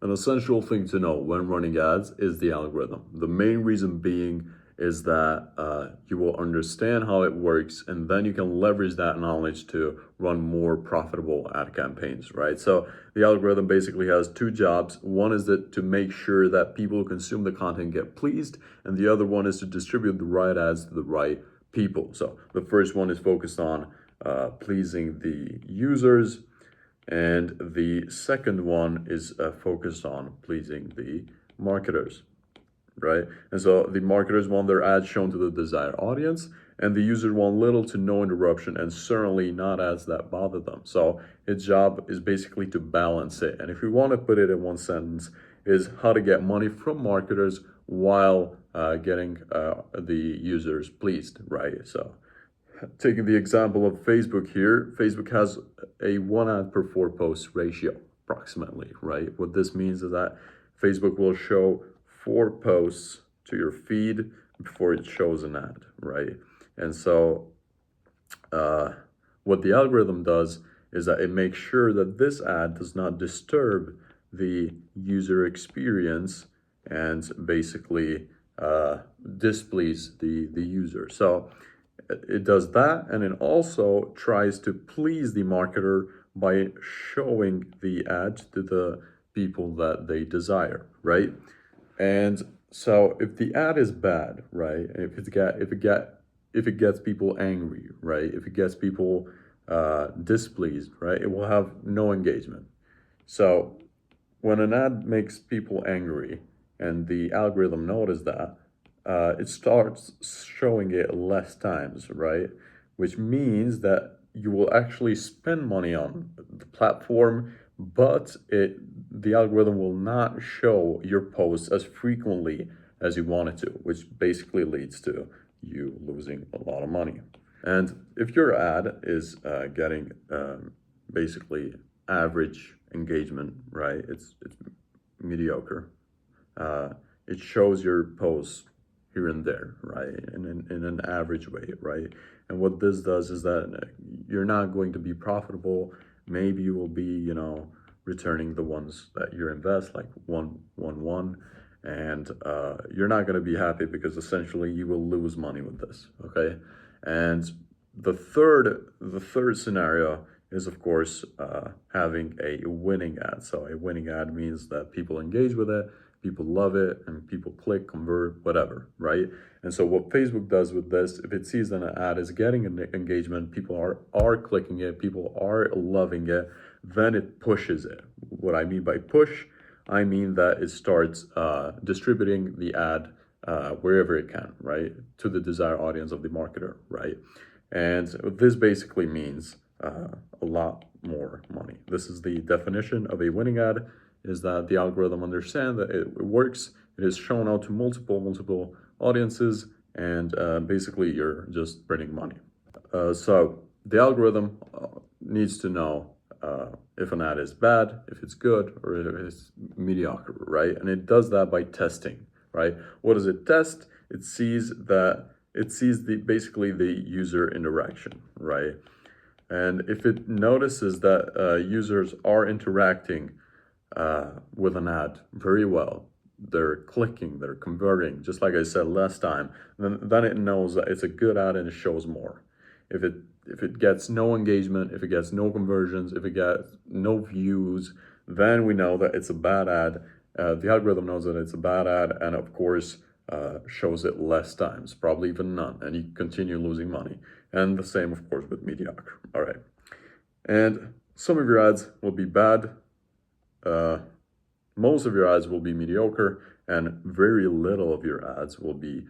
An essential thing to know when running ads is the algorithm. The main reason being is that you will understand how it works, and then you can leverage that knowledge to run more profitable ad campaigns, right? So the algorithm basically has two jobs. One is to make sure that people who consume the content get pleased, and the other one is to distribute the right ads to the right people. So the first one is focused on pleasing the users, and the second one is focused on pleasing the marketers, right? And so the marketers want their ads shown to the desired audience, and the users want little to no interruption, and certainly not ads that bother them. So its job is basically to balance it. And if we want to put it in one sentence, is how to get money from marketers while getting the users pleased, right? So taking the example of Facebook here, Facebook has a 1 ad per 4 posts ratio, approximately, right? What this means is that Facebook will show 4 posts to your feed before it shows an ad, right? And so what the algorithm does is that it makes sure that this ad does not disturb the user experience and basically displease the user. So it does that, and it also tries to please the marketer by showing the ad to the people that they desire, right? And so if the ad is bad, right, if it gets people angry, right, if it gets people displeased, right, it will have no engagement. So when an ad makes people angry and the algorithm notices that, it starts showing it less times, right? Which means that you will actually spend money on the platform, but the algorithm will not show your posts as frequently as you want it to, which basically leads to you losing a lot of money. And if your ad is getting basically average engagement, right? It's mediocre. It shows your posts here and there, right? In an average way, right? And what this does is that you're not going to be profitable. Maybe you will be, returning the ones that you invest, like one, and you're not going to be happy because essentially you will lose money with this, okay? And the third scenario is, of course, having a winning ad. So a winning ad means that people engage with it, people love it, and people click, convert, whatever, right? And so what Facebook does with this, if it sees that an ad is getting an engagement, people are clicking it, people are loving it, then it pushes it. What I mean by push, I mean that it starts distributing the ad wherever it can, right, to the desired audience of the marketer, right? And this basically means a lot more money. This is the definition of a winning ad, is that the algorithm understands that it works, it is shown out to multiple audiences, and basically you're just printing money. So the algorithm needs to know if an ad is bad, if it's good, or if it's mediocre, right? And it does that by testing, right? What does it test? It sees basically the user interaction, right? And if it notices that users are interacting with an ad very well, they're clicking, they're converting, just like I said last time, then it knows that it's a good ad and it shows more. If it gets no engagement, if it gets no conversions, if it gets no views, then we know that it's a bad ad. The algorithm knows that it's a bad ad, and of course shows it less times, probably even none, and you continue losing money. And the same, of course, with mediocre. All right. And some of your ads will be bad. Most of your ads will be mediocre, and very little of your ads will be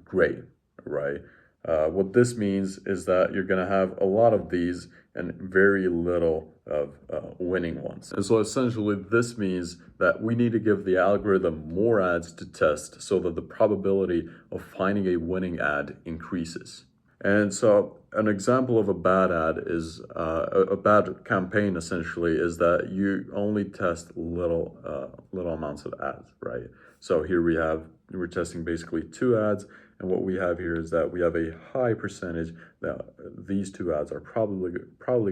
great, right? What this means is that you're going to have a lot of these and very little of winning ones. And so essentially this means that we need to give the algorithm more ads to test so that the probability of finding a winning ad increases. And so an example of a bad ad is a bad campaign essentially is that you only test little amounts of ads, right? So here we're testing basically 2 ads, and what we have here is that we have a high percentage that these 2 ads are probably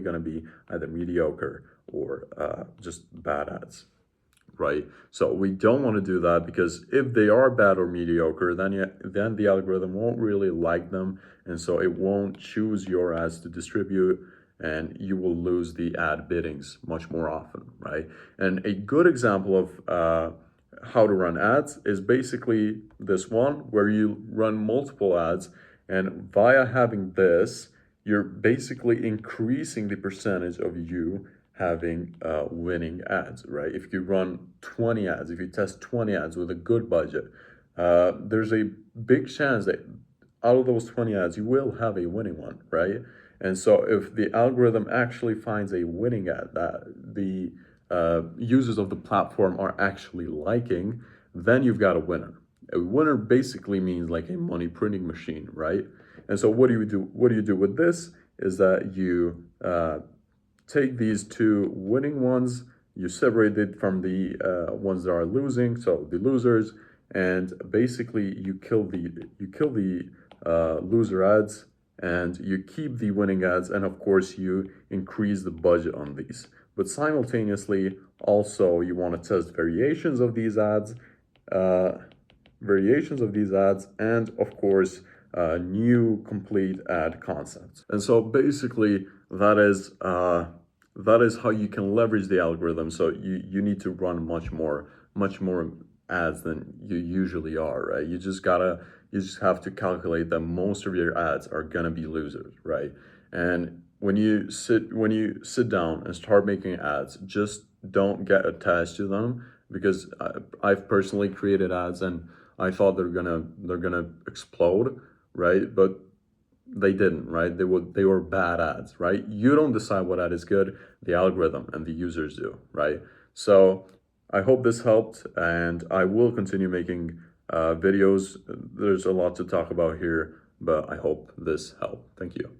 going to be either mediocre or just bad ads. right? So we don't want to do that, because if they are bad or mediocre, then the algorithm won't really like them, and so it won't choose your ads to distribute, and you will lose the ad biddings much more often, right? And a good example of how to run ads is basically this one, where you run multiple ads, and via having this, you're basically increasing the percentage of you having winning ads, right? If you run 20 ads, if you test 20 ads with a good budget, there's a big chance that out of those 20 ads, you will have a winning one, right? And so if the algorithm actually finds a winning ad that the users of the platform are actually liking, then you've got a winner. A winner basically means like a money printing machine, right? And so what do you do? What do you do with this? Is that you take these two winning ones, you separate it from the ones that are losing, so the losers, and basically you kill the loser ads, and you keep the winning ads, and of course you increase the budget on these. But simultaneously, also you want to test variations of these ads, and of course new complete ad concepts. And so basically that is how you can leverage the algorithm. So you need to run much more ads than you usually are, right? You just have to calculate that most of your ads are gonna be losers, right? And when you sit down and start making ads, just don't get attached to them, because I've personally created ads and I thought they're gonna explode, right? But they didn't, right? They were bad ads, right? You don't decide what ad is good, the algorithm and the users do, right? So I hope this helped, and I will continue making videos. There's a lot to talk about here, but I hope this helped. Thank you.